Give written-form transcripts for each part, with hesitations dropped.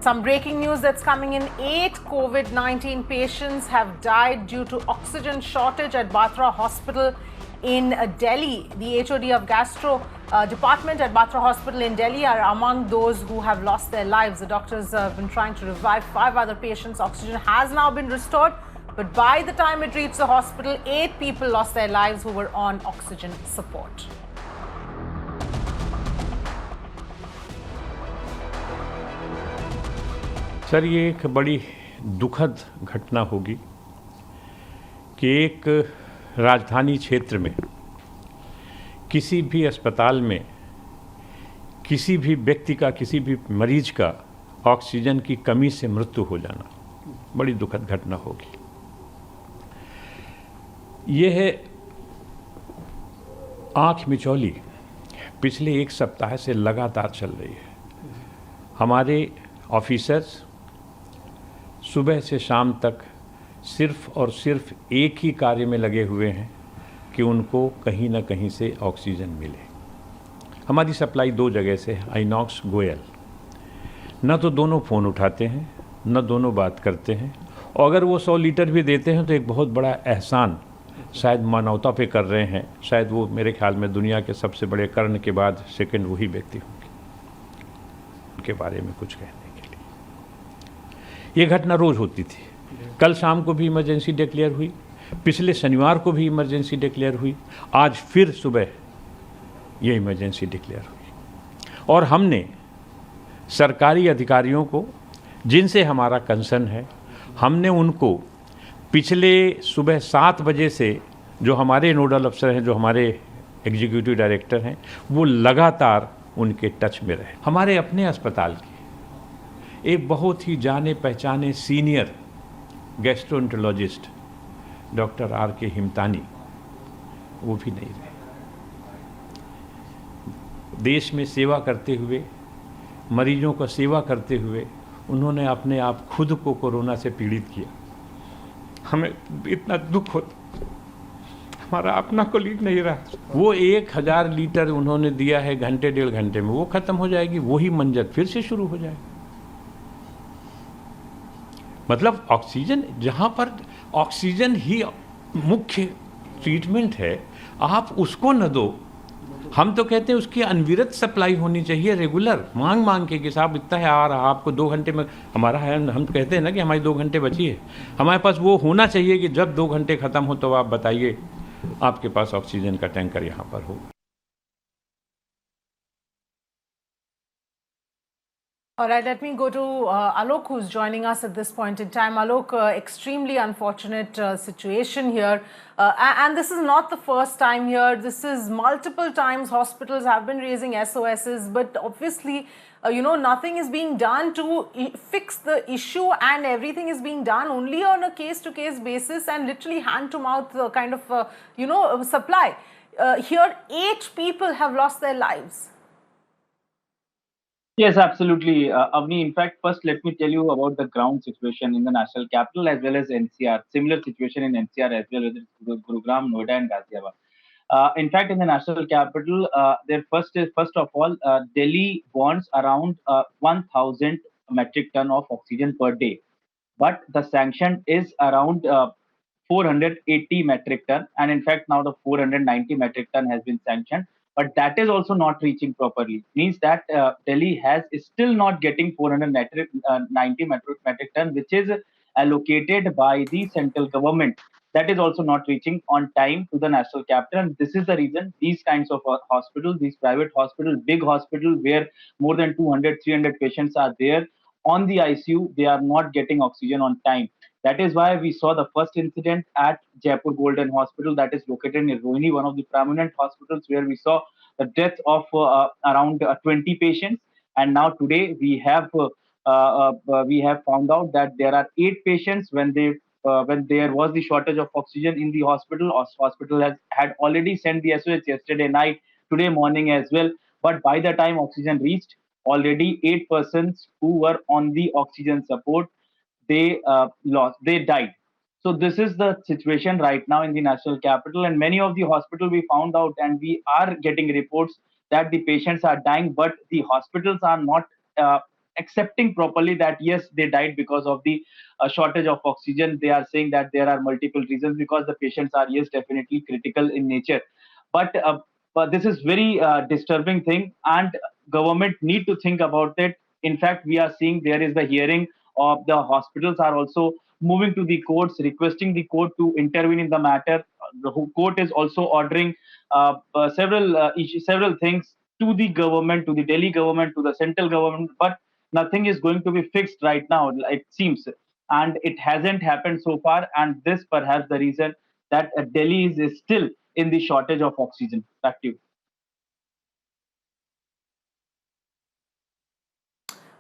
Some breaking news that's coming in. 8 COVID-19 patients have died due to oxygen shortage at Batra Hospital in Delhi. The HOD of Gastro Department at Batra Hospital in Delhi are among those who have lost their lives. The doctors have been trying to revive 5 other patients. Oxygen has now been restored, but by the time it reached the hospital, 8 people lost their lives who were on oxygen support. Sir, ये एक बड़ी दुखद घटना होगी कि एक राजधानी क्षेत्र में किसी भी अस्पताल में किसी भी व्यक्ति का, किसी भी मरीज का ऑक्सीजन की कमी से मृत्यु हो जाना बड़ी दुखद घटना होगी। यह आँख मिचौली पिछले एक सप्ताह से लगातार चल रही है। हमारे ऑफिसर्स सुबह से शाम तक सिर्फ और सिर्फ एक ही कार्य में लगे हुए हैं कि उनको कहीं ना कहीं से ऑक्सीजन मिले। हमारी सप्लाई 2 जगह से है, आइनॉक्स, गोयल। न तो दोनों फ़ोन उठाते हैं, न दोनों बात करते हैं, और अगर वो 100 लीटर भी देते हैं तो एक बहुत बड़ा एहसान शायद मानवता पे कर रहे हैं। शायद वो मेरे ख्याल में दुनिया के सबसे बड़े कर्ण के बाद सेकंड वही व्यक्ति होंगे उनके बारे में कुछ कहने के लिए। ये घटना रोज़ होती थी। कल शाम को भी इमरजेंसी डिक्लेयर हुई, पिछले शनिवार को भी इमरजेंसी डिक्लेयर हुई, आज फिर सुबह ये इमरजेंसी डिक्लेयर हुई। और हमने सरकारी अधिकारियों को, जिनसे हमारा कंसर्न है, हमने उनको पिछले सुबह 7 बजे से जो हमारे नोडल अफसर हैं, जो हमारे एग्जीक्यूटिव डायरेक्टर हैं, वो लगातार उनके टच में रहे। हमारे अपने अस्पताल की एक बहुत ही जाने पहचाने सीनियर गैस्ट्रोएंटरोलॉजिस्ट डॉक्टर R.K. हिमतानी, वो भी नहीं रहे। देश में सेवा करते हुए, मरीजों का सेवा करते हुए उन्होंने अपने आप खुद को कोरोना से पीड़ित किया। हमें इतना दुख होता, हमारा अपना कोलीग नहीं रहा। वो 1000 लीटर उन्होंने दिया है घंटे 1.5 घंटे में, वो ख़त्म हो जाएगी, वही मंजर फिर से शुरू हो जाएगा। मतलब ऑक्सीजन, जहाँ पर ऑक्सीजन ही मुख्य ट्रीटमेंट है, आप उसको न दो। हम तो कहते हैं उसकी अनविरत सप्लाई होनी चाहिए, रेगुलर, मांग मांग के कि साहब इतना है आ रहा, आपको 2 घंटे में हमारा है। हम कहते हैं ना कि हमारी 2 घंटे बची है, हमारे पास वो होना चाहिए कि जब 2 घंटे ख़त्म हो तो आप बताइए आपके पास ऑक्सीजन का टैंकर यहाँ पर हो। All right, let me go to Alok, who's joining us at this point in time. Alok, extremely unfortunate situation here. And this is not the first time here. This is multiple times hospitals have been raising SOSs, but obviously, nothing is being done to fix the issue, and everything is being done only on a case-to-case basis and literally hand-to-mouth kind of, supply. Here, 8 people have lost their lives. Yes, absolutely, Avni. In fact, first let me tell you about the ground situation in the national capital as well as NCR. Similar situation in NCR as well, whether it's Gurugram, Noida, and Ghaziabad. In fact, in the national capital, first of all, Delhi wants around 1,000 metric ton of oxygen per day, but the sanction is around 480 metric ton, and in fact now the 490 metric ton has been sanctioned, but that is also not reaching properly. Means that Delhi is still not getting 490 metric ton, which is allocated by the central government. That is also not reaching on time to the national capital, and this is the reason these kinds of hospitals, these private hospitals, big hospitals where more than 200, 300 patients are there on the ICU, they are not getting oxygen on time. That is why we saw the first incident at Jaipur Golden Hospital, that is located in Rohini, one of the prominent hospitals, where we saw the death of around 20 patients. And now today we have found out that there are 8 patients when there was the shortage of oxygen in the hospital. Hospital had already sent the SOS yesterday night, today morning as well. But by the time oxygen reached, already 8 persons who were on the oxygen support, they died. So this is the situation right now in the national capital, and many of the hospitals we found out, and we are getting reports that the patients are dying, but the hospitals are not accepting properly that yes, they died because of the shortage of oxygen. They are saying that there are multiple reasons because the patients are yes definitely critical in nature, but this is very disturbing thing, and government need to think about it. In fact, we are seeing there is the hearing of the hospitals are also moving to the courts, requesting the court to intervene in the matter. The court is also ordering several things to the government, to the Delhi government, to the central government, but nothing is going to be fixed right now, it seems, and it hasn't happened so far. And this perhaps the reason that Delhi is still in the shortage of oxygen. Back to you.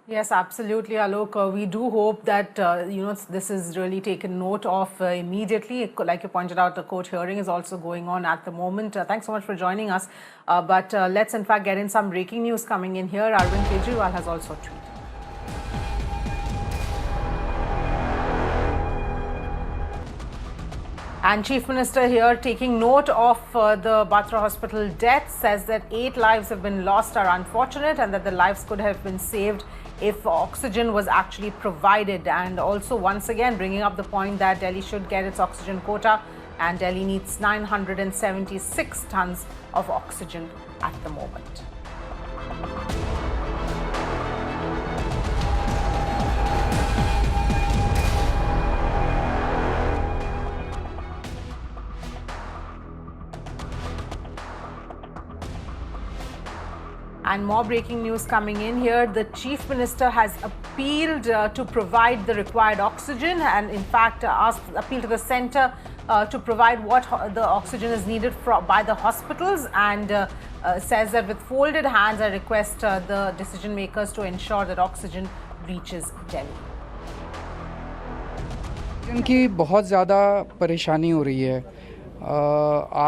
Yes, absolutely, Alok. We do hope that this is really taken note of immediately. Like you pointed out, the court hearing is also going on at the moment. Thanks so much for joining us. But let's in fact get in some breaking news coming in here. Arvind Kejriwal has also tweeted. And Chief Minister here taking note of the Batra Hospital death, says that 8 lives have been lost are unfortunate and that the lives could have been saved if oxygen was actually provided. And also once again bringing up the point that Delhi should get its oxygen quota, and Delhi needs 976 tons of oxygen at the moment. And more breaking news coming in here. The Chief Minister has appealed to provide the required oxygen, and in fact appealed to the centre to provide what the oxygen is needed by the hospitals, and says that with folded hands I request the decision makers to ensure that oxygen reaches Delhi. इनकी बहुत ज़्यादा परेशानी हो रही है।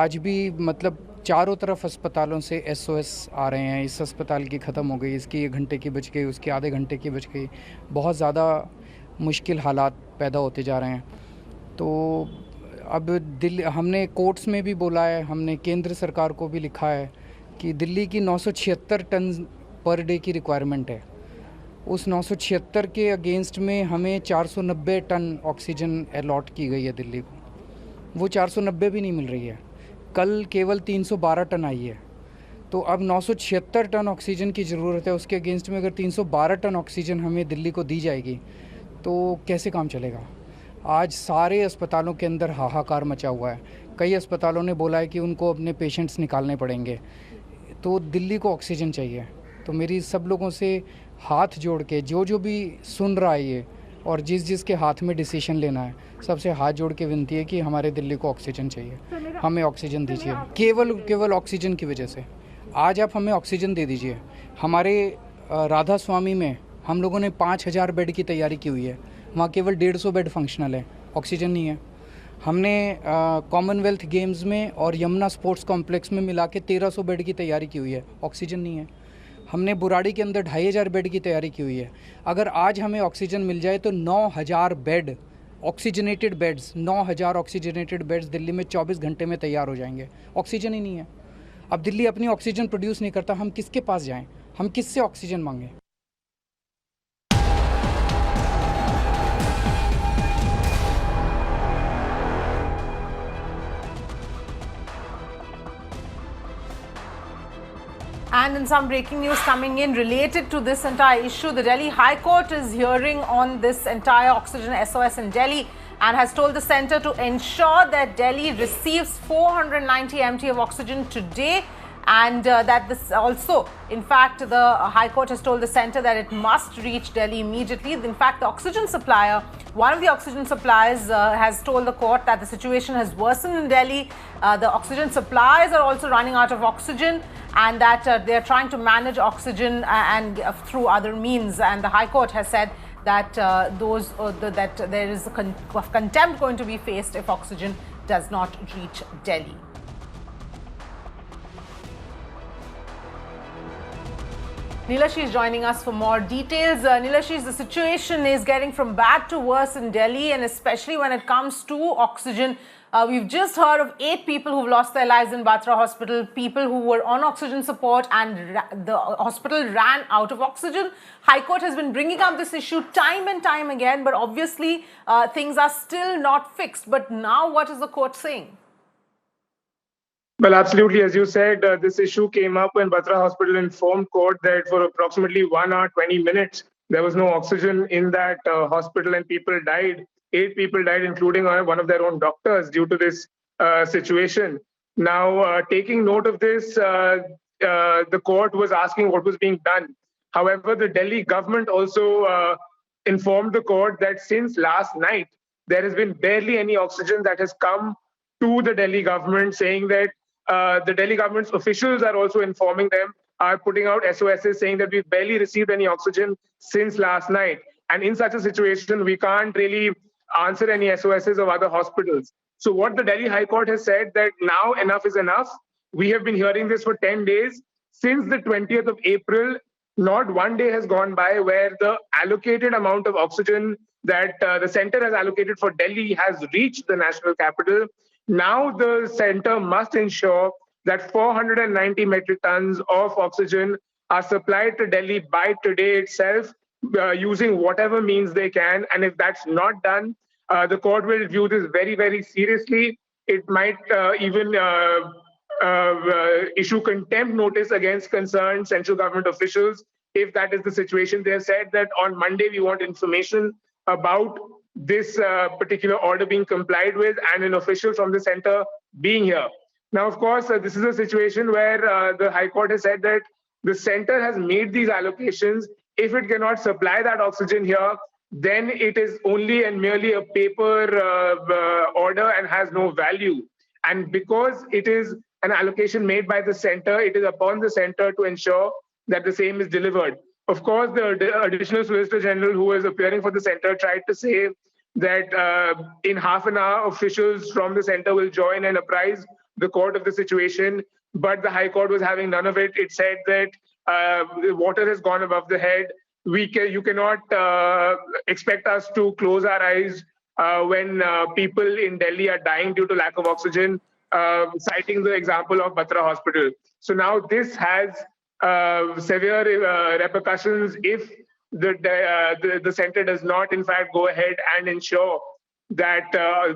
आज भी मतलब चारों तरफ अस्पतालों से SOS आ रहे हैं, इस अस्पताल की ख़त्म हो गई, इसकी 1 घंटे की बच गई, उसकी आधे घंटे की बच गई। बहुत ज़्यादा मुश्किल हालात पैदा होते जा रहे हैं। तो अब दिल्ली, हमने कोर्ट्स में भी बोला है, हमने केंद्र सरकार को भी लिखा है कि दिल्ली की 976 टन पर डे की रिक्वायरमेंट है। उस 976 के अगेंस्ट में हमें 490 टन ऑक्सीजन अलॉट की गई है दिल्ली को, वो 490 भी नहीं मिल रही है। कल केवल 312 टन आई है। तो अब 976 टन ऑक्सीजन की ज़रूरत है, उसके अगेंस्ट में अगर 312 टन ऑक्सीजन हमें दिल्ली को दी जाएगी तो कैसे काम चलेगा। आज सारे अस्पतालों के अंदर हाहाकार मचा हुआ है। कई अस्पतालों ने बोला है कि उनको अपने पेशेंट्स निकालने पड़ेंगे। तो दिल्ली को ऑक्सीजन चाहिए। तो मेरी सब लोगों से हाथ जोड़ के, जो भी सुन रहा है ये और जिसके हाथ में डिसीजन लेना है, सबसे हाथ जोड़ के विनती है कि हमारे दिल्ली को ऑक्सीजन चाहिए, हमें ऑक्सीजन दीजिए। केवल ऑक्सीजन की वजह से आज आप हमें ऑक्सीजन दे दीजिए। हमारे राधा स्वामी में हम लोगों ने 5000 बेड की तैयारी की हुई है, वहाँ केवल 150 बेड फंक्शनल है, ऑक्सीजन नहीं है। हमने कॉमनवेल्थ गेम्स में और यमुना स्पोर्ट्स कॉम्प्लेक्स में मिला के 1300 बेड की तैयारी की हुई है, ऑक्सीजन नहीं है। हमने बुराड़ी के अंदर 2500 बेड की तैयारी की हुई है। अगर आज हमें ऑक्सीजन मिल जाए तो 9000 bed oxygenated beds, 9000 oxygenated beds Delhi में 24 घंटे में तैयार हो जाएंगे। ऑक्सीजन ही नहीं है। अब दिल्ली अपनी ऑक्सीजन प्रोड्यूस नहीं करता, हम किसके पास जाएं, हम किससे ऑक्सीजन मांगें। And in some breaking news coming in related to this entire issue, the Delhi High Court is hearing on this entire oxygen SOS in Delhi and has told the centre to ensure that Delhi receives 490 MT of oxygen today, and that this also, in fact, the High Court has told the centre that it must reach Delhi immediately. In fact, the oxygen supplier, one of the oxygen suppliers has told the court that the situation has worsened in Delhi. The oxygen suppliers are also running out of oxygen, and that they are trying to manage oxygen and through other means. And the High Court has said that that there is a contempt going to be faced if oxygen does not reach Delhi. Neelashi is joining us for more details. Neelashi, the situation is getting from bad to worse in Delhi, and especially when it comes to oxygen. We've just heard of 8 people who've lost their lives in Batra Hospital, people who were on oxygen support, and the hospital ran out of oxygen. High Court has been bringing up this issue time and time again, but obviously things are still not fixed. But now what is the court saying? Well, absolutely. As you said, this issue came up when Batra Hospital informed court that for approximately 1 hour, 20 minutes, there was no oxygen in that hospital and people died. 8 people died, including one of their own doctors, due to this situation. Now, taking note of this, the court was asking what was being done. However, the Delhi government also informed the court that since last night, there has been barely any oxygen that has come to the Delhi government, saying that the Delhi government's officials are also informing them, are putting out SOSs saying that we've barely received any oxygen since last night. And in such a situation, we can't really answer any SOSs of other hospitals. So what the Delhi High Court has said that now enough is enough. We have been hearing this for 10 days. Since the 20th of April, not one day has gone by where the allocated amount of oxygen that the center has allocated for Delhi has reached the national capital. Now the center must ensure that 490 metric tons of oxygen are supplied to Delhi by today itself, using whatever means they can. And if that's not done, the court will view this very, very seriously. It might even issue contempt notice against concerned central government officials if that is the situation. They have said that on Monday we want information about this particular order being complied with and an official from the center being here. Now, of course, this is a situation where the High Court has said that the center has made these allocations. If it cannot supply that oxygen here, then it is only and merely a paper order and has no value. And because it is an allocation made by the center, it is upon the center to ensure that the same is delivered. Of course, the additional Solicitor General who was appearing for the center tried to say that in half an hour, officials from the center will join and apprise the court of the situation. But the High Court was having none of it. It said that water has gone above the head. You cannot expect us to close our eyes when people in Delhi are dying due to lack of oxygen, citing the example of Batra Hospital. So now this has severe repercussions if the center does not, in fact, go ahead and ensure that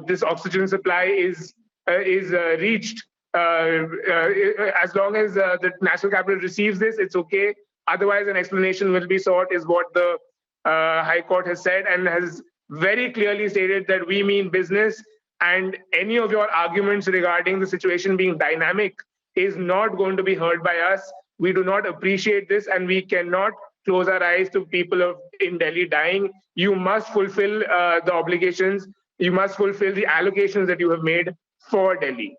this oxygen supply is reached. As long as the national capital receives this, it's okay. Otherwise, an explanation will be sought, is what the High Court has said, and has very clearly stated that we mean business, and any of your arguments regarding the situation being dynamic is not going to be heard by us. We do not appreciate this, and we cannot close our eyes to people in Delhi dying. You must fulfill the obligations. You must fulfill the allocations that you have made for Delhi.